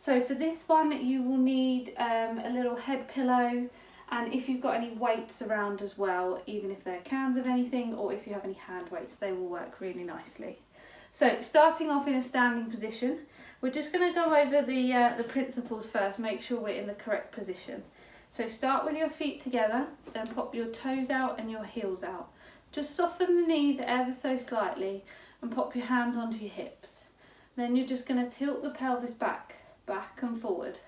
So for this one you will need a little head pillow, and if you've got any weights around as well, even if they're cans of anything or if you have any hand weights, they will work really nicely. So starting off in a standing position, we're just going to go over the principles first, make sure we're in the correct position. So start with your feet together, then pop your toes out and your heels out. Just soften the knees ever so slightly and pop your hands onto your hips. Then you're just going to tilt the pelvis back and forward.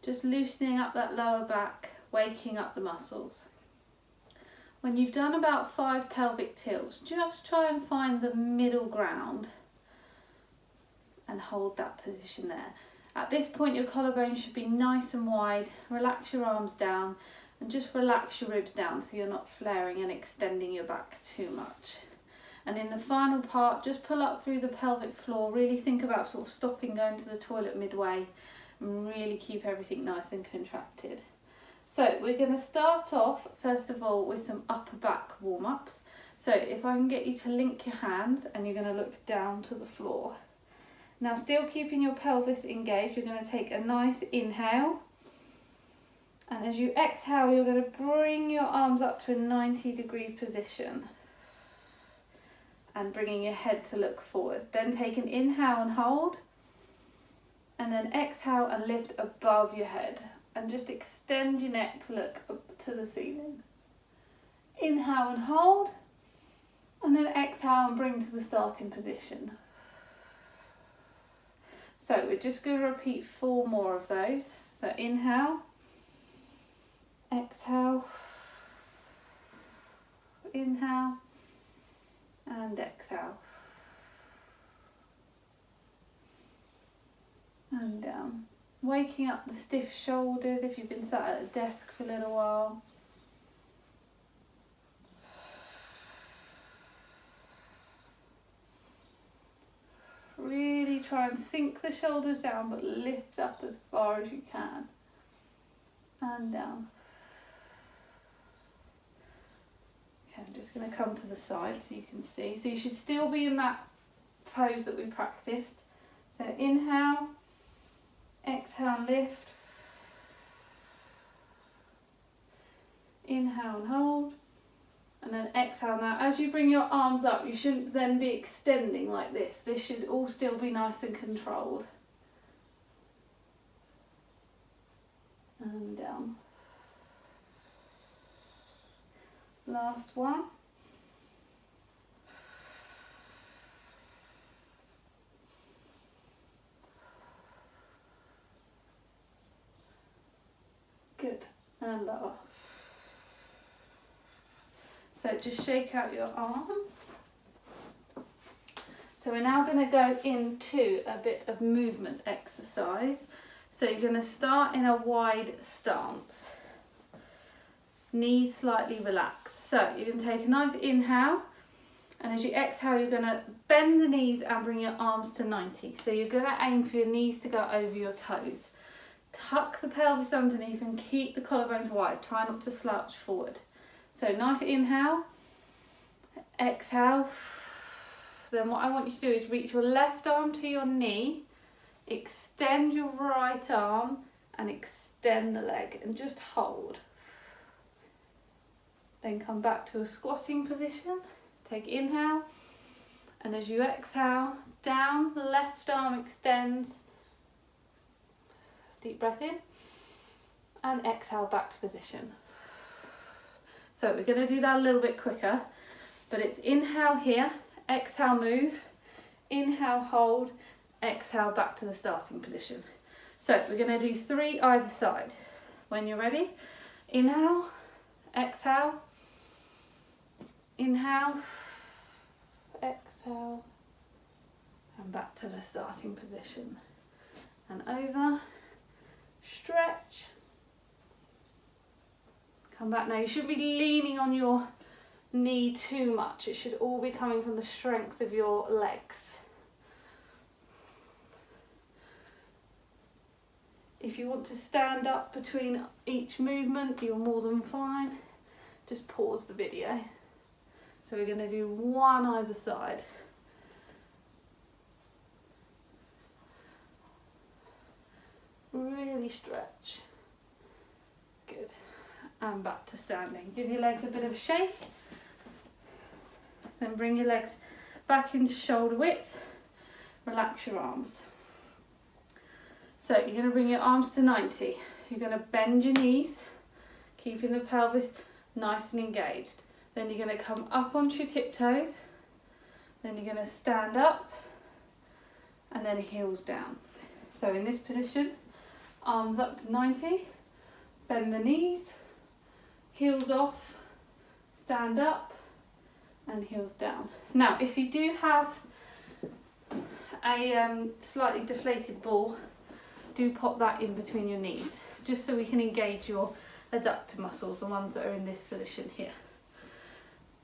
Just loosening up that lower back, waking up the muscles. When you've done about 5 pelvic tilts, just try and find the middle ground and hold that position there. At this point your collarbone should be nice and wide. Relax your arms down and just relax your ribs down so you're not flaring and extending your back too much. And in the final part, just pull up through the pelvic floor. Really think about sort of stopping, going to the toilet midway, and really keep everything nice and contracted. So we're going to start off first of all with some upper back warm-ups. So if I can get you to link your hands, and you're going to look down to the floor. Now still keeping your pelvis engaged, you're going to take a nice inhale. And as you exhale, you're going to bring your arms up to a 90-degree position. And bringing your head to look forward. Then take an inhale and hold. And then exhale and lift above your head. And just extend your neck to look up to the ceiling. Inhale and hold. And then exhale and bring to the starting position. So we're just going to repeat 4 more of those. So inhale. Exhale. Inhale. And exhale. And down. Waking up the stiff shoulders if you've been sat at a desk for a little while. Really try and sink the shoulders down, but lift up as far as you can. And down. I'm just going to come to the side so you can see. So you should still be in that pose that we practiced. So inhale, exhale, lift. Inhale and hold. And then exhale. Now as you bring your arms up, you shouldn't then be extending like this. This should all still be nice and controlled. And down. Last one. Good. And lower. So just shake out your arms. So we're now going to go into a bit of movement exercise. So you're going to start in a wide stance. Knees slightly relaxed. So you can take a nice inhale, and as you exhale you're going to bend the knees and bring your arms to 90. So you're going to aim for your knees to go over your toes. Tuck the pelvis underneath and keep the collarbones wide. Try not to slouch forward. So nice inhale, exhale. Then what I want you to do is reach your left arm to your knee, extend your right arm and extend the leg and just hold. Then come back to a squatting position. Take inhale, and as you exhale, down, the left arm extends. Deep breath in, and exhale back to position. So we're going to do that a little bit quicker, but it's inhale here, exhale move, inhale hold, exhale back to the starting position. So we're going to do 3 either side. When you're ready, inhale, exhale, inhale, exhale, and back to the starting position. And over, stretch, come back. Now you shouldn't be leaning on your knee too much. It should all be coming from the strength of your legs. If you want to stand up between each movement, you're more than fine. Just pause the video. So we're going to do 1 either side. really stretch. Good. And back to standing. Give your legs a bit of a shake. Then bring your legs back into shoulder width. Relax your arms. So you're going to bring your arms to 90. You're going to bend your knees, keeping the pelvis nice and engaged. Then you're going to come up onto your tiptoes. Then you're going to stand up and then heels down. So in this position, arms up to 90, bend the knees, heels off, stand up and heels down. Now if you do have a slightly deflated ball, do pop that in between your knees, just so we can engage your adductor muscles, the ones that are in this position here.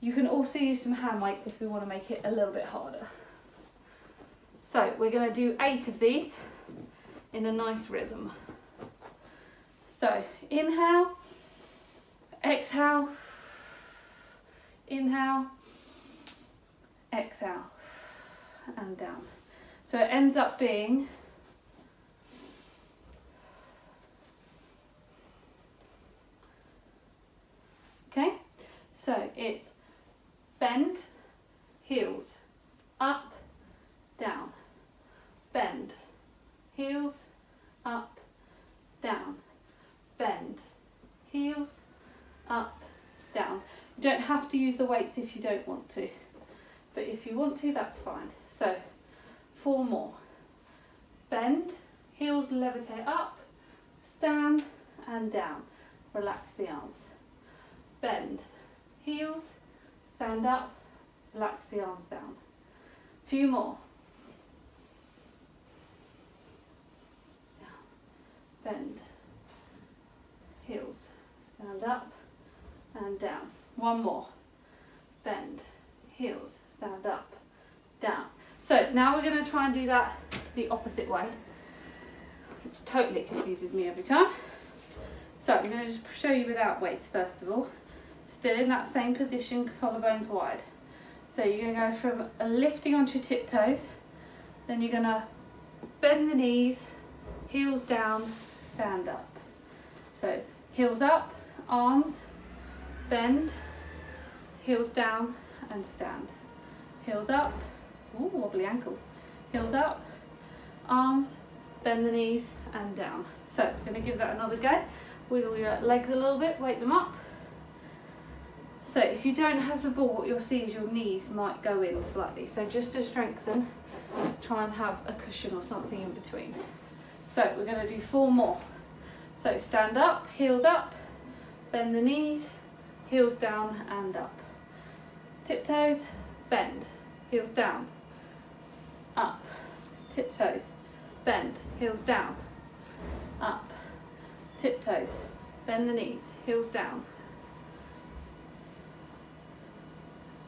You can also use some hand weights if we want to make it a little bit harder. So we're going to do 8 of these in a nice rhythm. So inhale, exhale, inhale, exhale, and down. So it ends up being okay, so it's bend, heels, up, down, bend, heels, up, down, bend, heels, up, down. You don't have to use the weights if you don't want to, but if you want to, that's fine. So 4 more. Bend, heels levitate up, stand and down. Relax the arms. Bend, heels, stand up, relax the arms down. Few more. Down. Bend, heels, stand up and down. 1 more. Bend, heels, stand up, down. So now we're going to try and do that the opposite way, which totally confuses me every time. So I'm going to just show you without weights first of all. Still in that same position, collarbones wide. So you're going to go from lifting onto your tiptoes, then you're going to bend the knees, heels down, stand up. So heels up, arms, bend, heels down and stand. Heels up, ooh, wobbly ankles. Heels up, arms, bend the knees and down. So I'm going to give that another go. Wiggle your legs a little bit, wake them up. So if you don't have the ball, what you'll see is your knees might go in slightly. So just to strengthen, try and have a cushion or something in between. So we're going to do 4 more. So stand up, heels up, bend the knees, heels down and up. Tiptoes, bend, heels down, up. Tiptoes, bend, heels down, up. Tiptoes, bend the knees, heels down.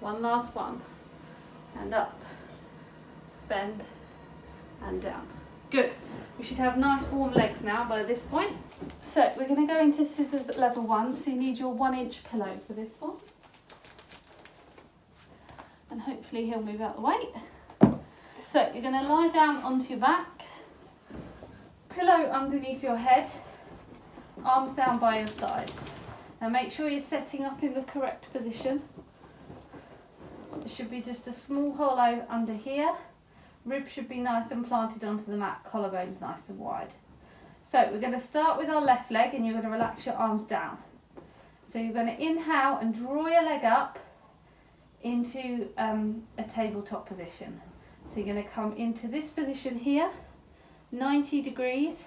1 last one, and up, bend and down. Good. We should have nice warm legs now by this point. So we're going to go into scissors at level 1, so you need your 1-inch pillow for this one. And hopefully he'll move out the way. So you're going to lie down onto your back, pillow underneath your head, arms down by your sides. Now make sure you're setting up in the correct position. There should be just a small hollow under here. Ribs should be nice and planted onto the mat, collarbones nice and wide. So we're going to start with our left leg and you're going to relax your arms down. So you're going to inhale and draw your leg up into a tabletop position. So you're going to come into this position here, 90 degrees,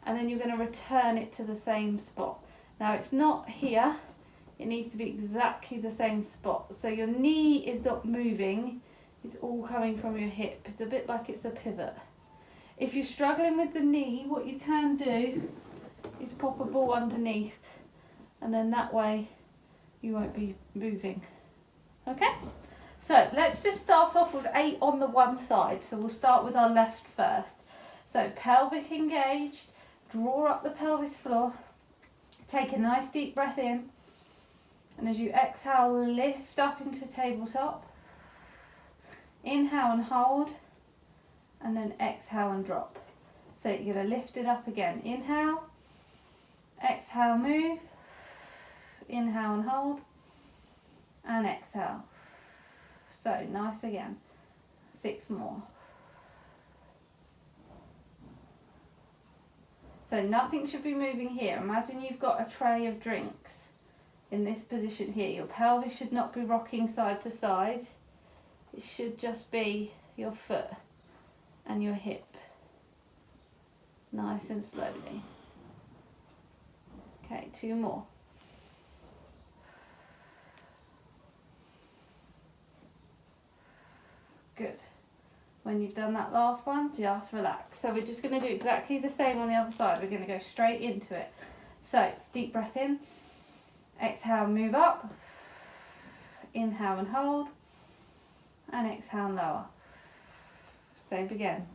and then you're going to return it to the same spot. Now it's not here, it needs to be exactly the same spot. So your knee is not moving, it's all coming from your hip. It's a bit like it's a pivot. If you're struggling with the knee, what you can do is pop a ball underneath, and then that way you won't be moving. Okay? So let's just start off with 8 on the one side. So we'll start with our left first. So pelvic engaged, draw up the pelvis floor, take a nice deep breath in, and as you exhale, lift up into tabletop. Inhale and hold, and then exhale and drop. So you're going to lift it up again. Inhale, exhale, move, inhale and hold, and exhale. So nice again. 6 more. So nothing should be moving here. Imagine you've got a tray of drinks in this position here. Your pelvis should not be rocking side to side. It should just be your foot and your hip. Nice and slowly. Okay, 2 more. Good. When you've done that last one, just relax. So we're just going to do exactly the same on the other side. We're going to go straight into it. So deep breath in, exhale, move up, inhale and hold, and exhale and lower. Same again.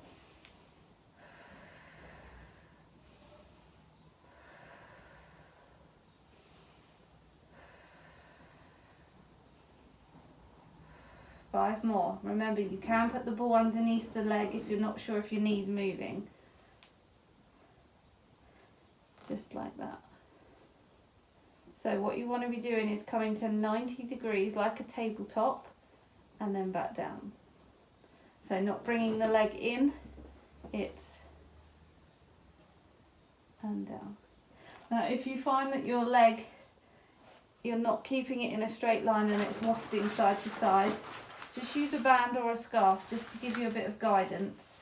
Five more. Remember, you can put the ball underneath the leg if you're not sure if your knee's moving. Just like that. So what you want to be doing is coming to 90 degrees like a tabletop and then back down. So not bringing the leg in, it's and down. Now if you find that your leg, you're not keeping it in a straight line and it's wafting side to side, just use a band or a scarf just to give you a bit of guidance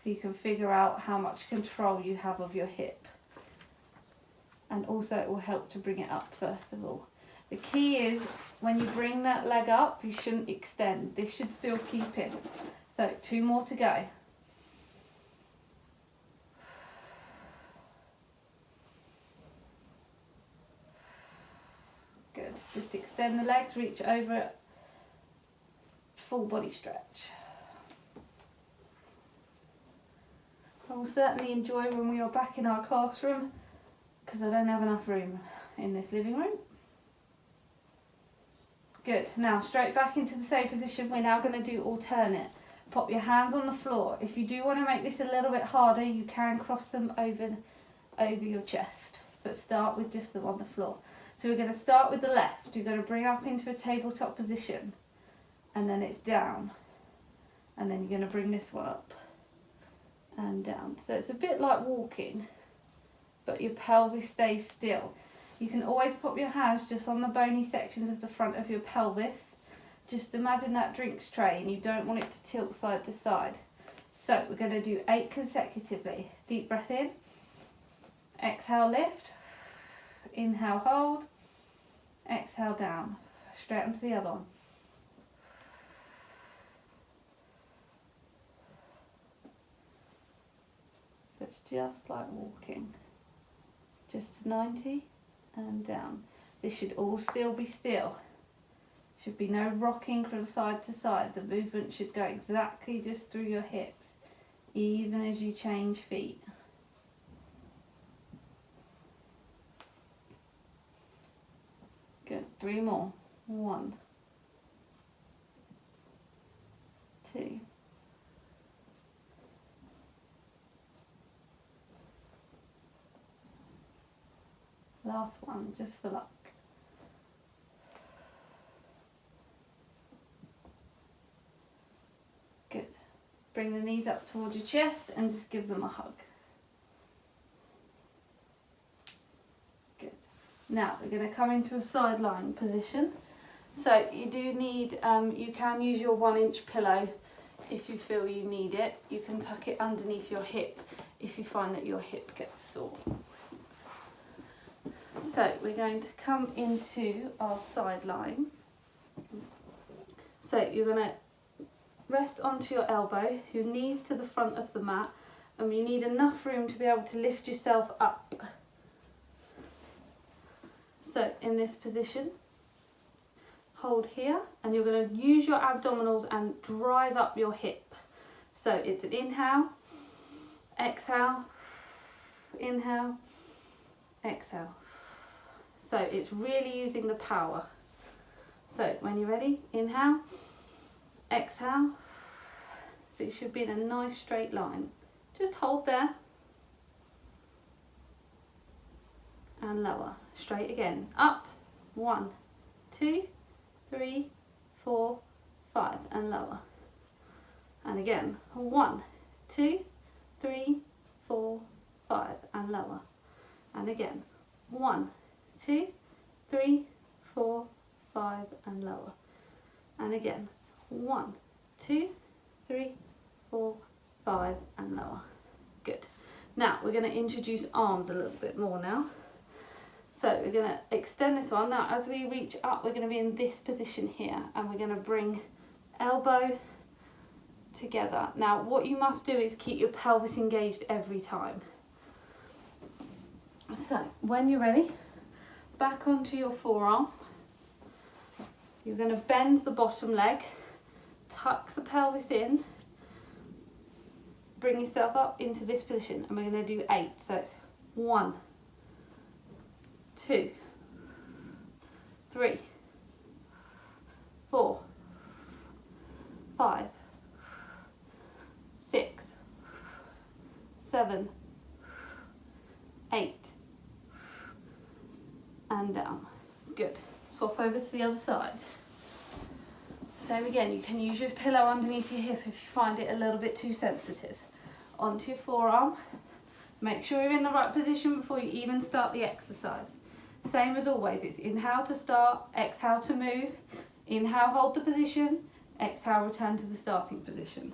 so you can figure out how much control you have of your hip. And also it will help to bring it up first of all. The key is when you bring that leg up, you shouldn't extend. This should still keep it. So 2 more to go. Good. Just extend the legs, reach over it. Full body stretch. I will certainly enjoy when we are back in our classroom because I don't have enough room in this living room. Good. Now straight back into the same position. We're now going to do alternate. Pop your hands on the floor. If you do want to make this a little bit harder, you can cross them over your chest, but start with just them on the floor. So we're going to start with the left. You're going to bring up into a tabletop position. And then it's down, and then you're going to bring this one up and down. So it's a bit like walking, but your pelvis stays still. You can always pop your hands just on the bony sections of the front of your pelvis. Just imagine that drinks tray and you don't want it to tilt side to side. So we're going to do 8 consecutively. Deep breath in, exhale, lift, inhale, hold, exhale, down, straight onto the other one. So it's just like walking, just to 90 and down. This should all still be still. Should be no rocking from side to side. The movement should go exactly just through your hips, even as you change feet. Good. 3 more. 1, 2. Last one, just for luck. Good. Bring the knees up towards your chest and just give them a hug. Good. Now we're going to come into a side lying position. So you do need, you can use your 1-inch pillow if you feel you need it. You can tuck it underneath your hip if you find that your hip gets sore. So we're going to come into our side lying. So you're going to rest onto your elbow, your knees to the front of the mat, and you need enough room to be able to lift yourself up. So in this position, hold here, and you're going to use your abdominals and drive up your hip. So it's an inhale, exhale, inhale, exhale. So it's really using the power. So when you're ready, inhale, exhale. So it should be in a nice straight line, Just hold there. And lower. Straight again. Up. 1, 2, 3, 4, 5. And lower. And again. 1, 2, 3, 4, 5. And lower. And again. 1, 2, 3, 4, 5. And lower. And again. 1, 2, 3, 4, 5. And lower. Good. Now we're going to introduce arms a little bit more now. So we're going to extend this one. Now as we reach up, we're going to be in this position here, and we're going to bring elbow together. Now what you must do is keep your pelvis engaged every time. So when you're ready, back onto your forearm. You're going to bend the bottom leg, tuck the pelvis in, bring yourself up into this position, and we're going to do 8. So it's 1, 2, 3, 4, 5, 6, 7, 8, and down. Good. Swap over to the other side. Same again, you can use your pillow underneath your hip if you find it a little bit too sensitive. Onto your forearm. Make sure you're in the right position before you even start the exercise. Same as always, it's inhale to start, exhale to move, inhale, hold the position, exhale, return to the starting position.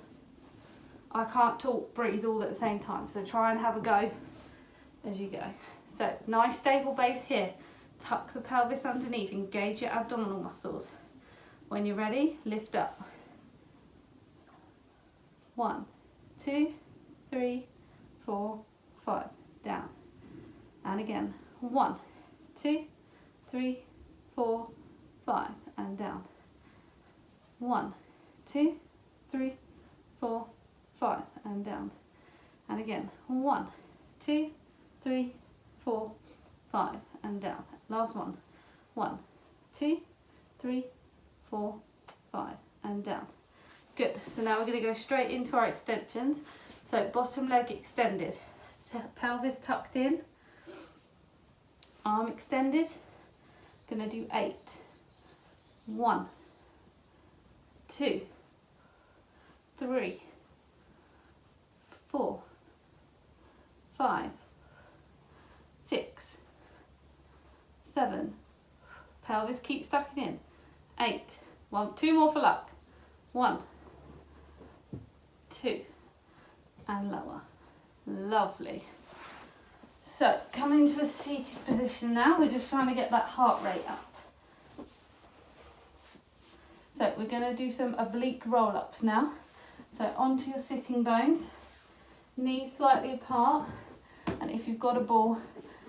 I can't talk, breathe all at the same time, so try and have a go as you go. So nice stable base here. Tuck the pelvis underneath, engage your abdominal muscles. When you're ready, lift up. 1, 2, 3, 4, 5, down. And again, 1, 2, 3, 4, 5, and down. 1, 2, 3, 4, 5, and down. And again, 1, 2, 3, 4, 5, and down. Last one. 1, 2, 3, 4, 5, and down. Good. So now we're going to go straight into our extensions. So bottom leg extended, pelvis tucked in, arm extended. Going to do 8. 1, 2, 3, 4, 5, 6, 7. Pelvis keeps tucking in. 8. 2 more for luck. 1, 2, and lower. Lovely. So come into a seated position now. We're just trying to get that heart rate up. So we're going to do some oblique roll-ups now. So onto your sitting bones, knees slightly apart, and if you've got a ball,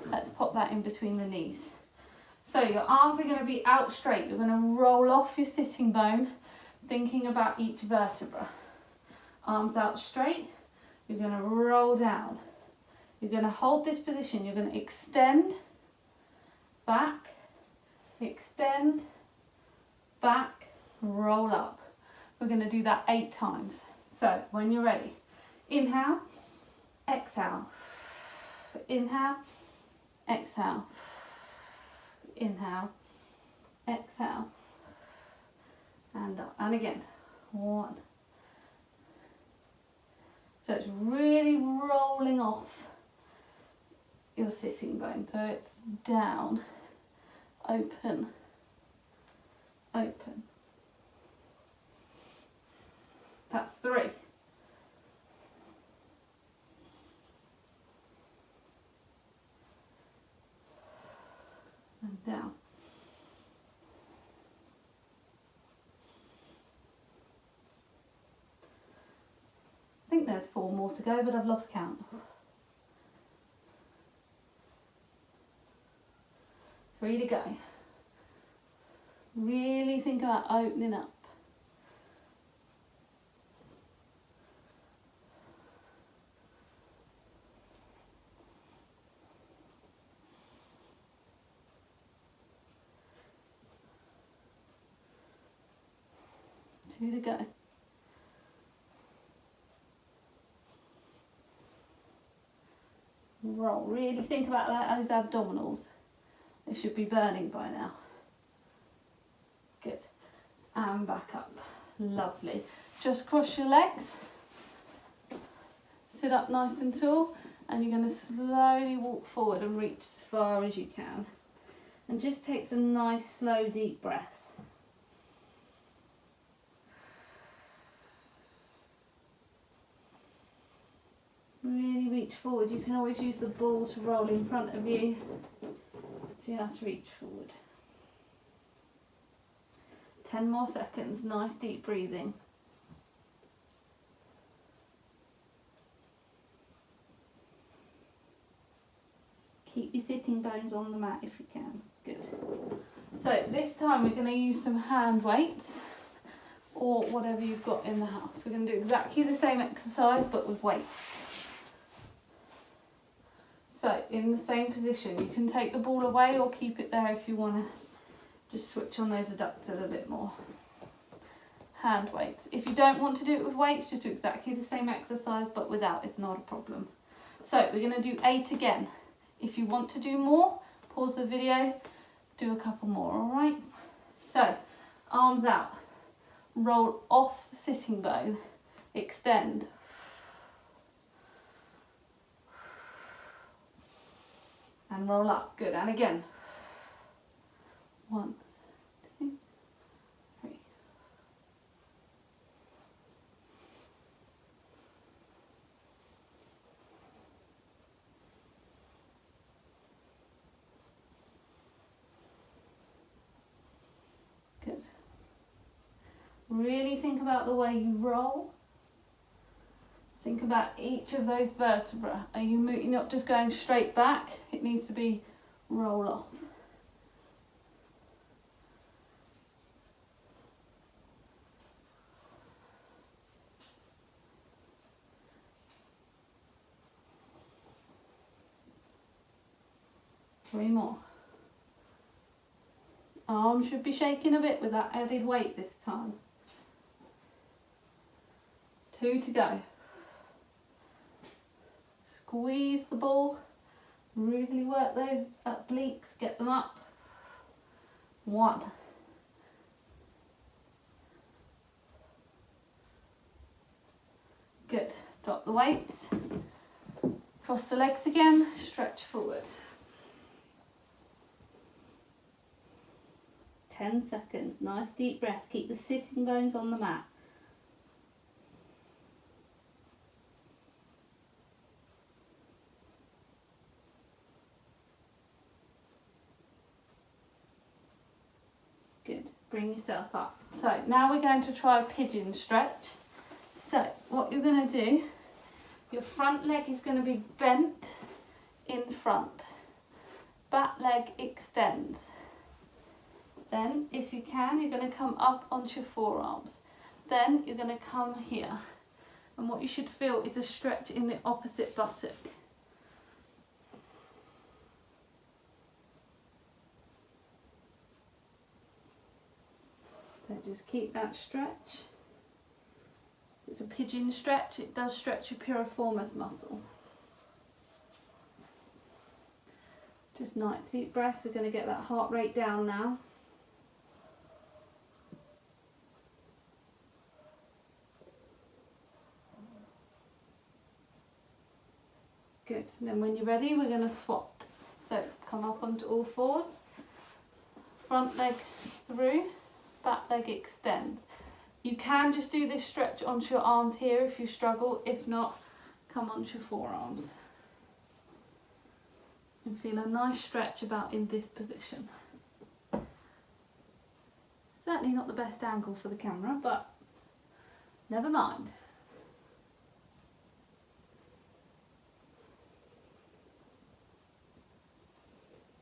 let's pop that in between the knees. So your arms are going to be out straight. You're going to roll off your sitting bone, thinking about each vertebra. Arms out straight. You're going to roll down. You're going to hold this position. You're going to extend, back, extend, back, roll up. We're going to do that 8 times. So when you're ready, inhale, exhale, inhale, exhale, inhale, exhale, and up. And again, 1. So it's really rolling off your sitting bone. So it's down, open, open. That's 3. And down. I think there's 4 more to go, but I've lost count. 3 to go. Really think about opening up. Two to go. roll. Really think about those abdominals. They should be burning by now. Good. And back up. Lovely. Just cross your legs. Sit up nice and tall, and you're going to slowly walk forward and reach as far as you can. And just take some nice, slow, deep breaths. Really reach forward. You can always use the ball to roll in front of you. Just reach forward. 10 more seconds. Nice deep breathing. Keep your sitting bones on the mat if you can. Good. So this time we're going to use some hand weights or whatever you've got in the house. We're going to do exactly the same exercise but with weights. So in the same position, you can take the ball away or keep it there if you want to just switch on those adductors a bit more. Hand weights. If you don't want to do it with weights, just do exactly the same exercise but without. It's not a problem. So we're going to do 8 again. If you want to do more, pause the video, do a couple more, all right? So, arms out, roll off the sitting bone, extend. And roll up, good, and again. 1, 2, 3. Good. Really think about the way you roll. Think about each of those vertebrae. Are you you're not just going straight back? It needs to be roll off. Three more. Arms should be shaking a bit with that added weight this time. 2 to go. Squeeze the ball. Really work those obliques. Get them up. 1. Good. Drop the weights. Cross the legs again. Stretch forward. 10 seconds. Nice deep breaths. Keep the sitting bones on the mat. Good. Bring yourself up. So now we're going to try a pigeon stretch. So what you're going to do, your front leg is going to be bent in front. Back leg extends. Then, if you can, you're going to come up onto your forearms. Then you're going to come here. And what you should feel is a stretch in the opposite buttock. So just keep that stretch. It's a pigeon stretch. It does stretch your piriformis muscle. Just nice deep breaths. We're going to get that heart rate down now. Good. And then when you're ready, we're going to swap. So come up onto all fours. Front leg through. Back leg extend. You can just do this stretch onto your arms here if you struggle. If not, come onto your forearms. And feel a nice stretch about in this position. Certainly not the best angle for the camera, but never mind.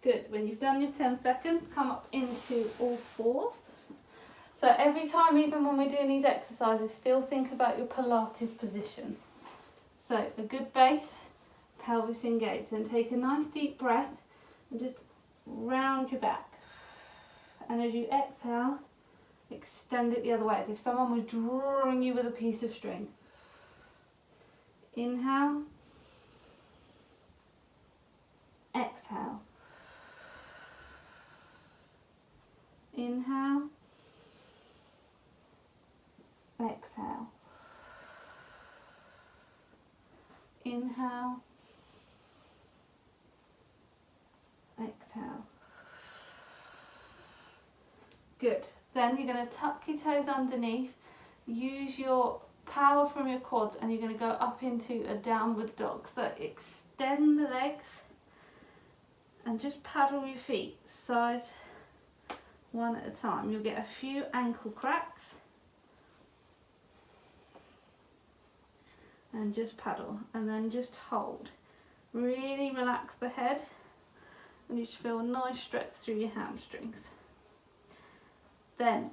Good. When you've done your 10 seconds, come up into all fours. So every time, even when we're doing these exercises, still think about your Pilates position. So a good base, pelvis engaged. Then take a nice deep breath and just round your back. And as you exhale, extend it the other way, as if someone was drawing you with a piece of string. Inhale. exhale. Inhale, exhale. Inhale, exhale. Good. Then you're going to tuck your toes underneath, use your power from your quads, and you're going to go up into a downward dog. So extend the legs and just paddle your feet side one at a time. You'll get a few ankle cracks. And just paddle, and then just hold. Really relax the head, and you should feel a nice stretch through your hamstrings. Then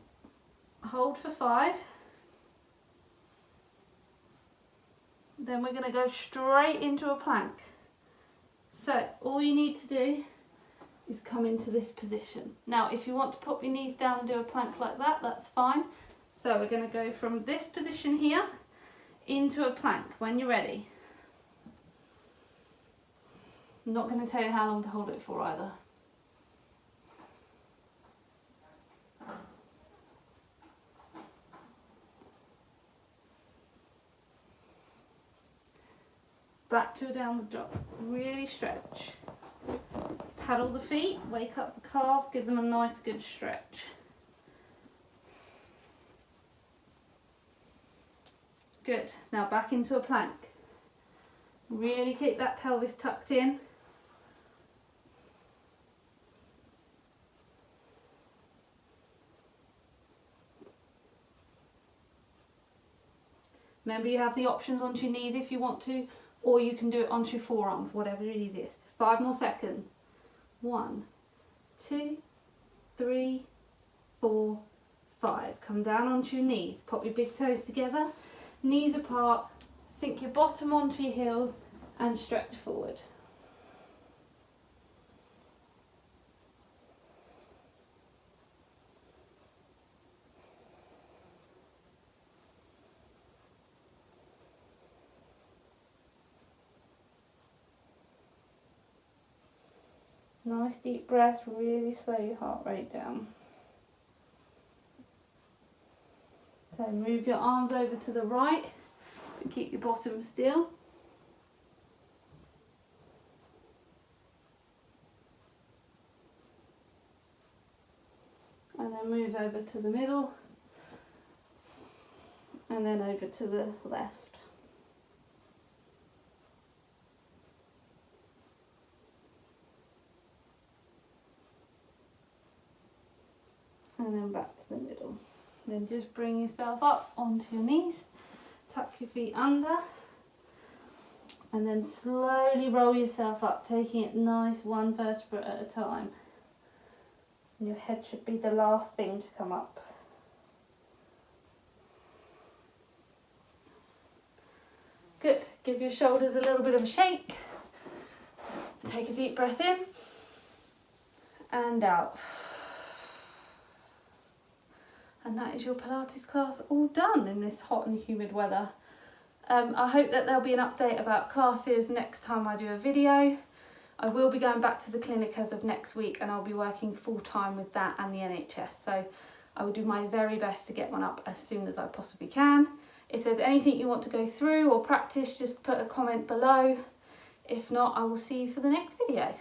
hold for 5. Then we're going to go straight into a plank. So all you need to do is come into this position. Now if you want to put your knees down and do a plank like that, that's fine. So we're going to go from this position here into a plank when you're ready. I'm not going to tell you how long to hold it for either. Back to a downward dog. Really stretch. Paddle the feet, wake up the calves, give them a nice good stretch. Good. Now back into a plank. Really keep that pelvis tucked in. Remember, you have the options onto your knees if you want to, or you can do it onto your forearms, whatever is easiest. 5 more seconds. 1, 2, 3, 4, 5. Come down onto your knees. Pop your big toes together, knees apart, sink your bottom onto your heels and stretch forward. Nice deep breath, really slow your heart rate down. So move your arms over to the right, but keep your bottom still. And then move over to the middle, and then over to the left. And then back to the middle. Then just bring yourself up onto your knees, tuck your feet under, and then slowly roll yourself up, taking it nice, one vertebra at a time. And your head should be the last thing to come up. Good. Give your shoulders a little bit of a shake. Take a deep breath in and out. And that is your Pilates class all done in this hot and humid weather. I hope that there'll be an update about classes next time I do a video. I will be going back to the clinic as of next week, and I'll be working full time with that and the NHS. So I will do my very best to get one up as soon as I possibly can. If there's anything you want to go through or practice, just put a comment below. If not, I will see you for the next video.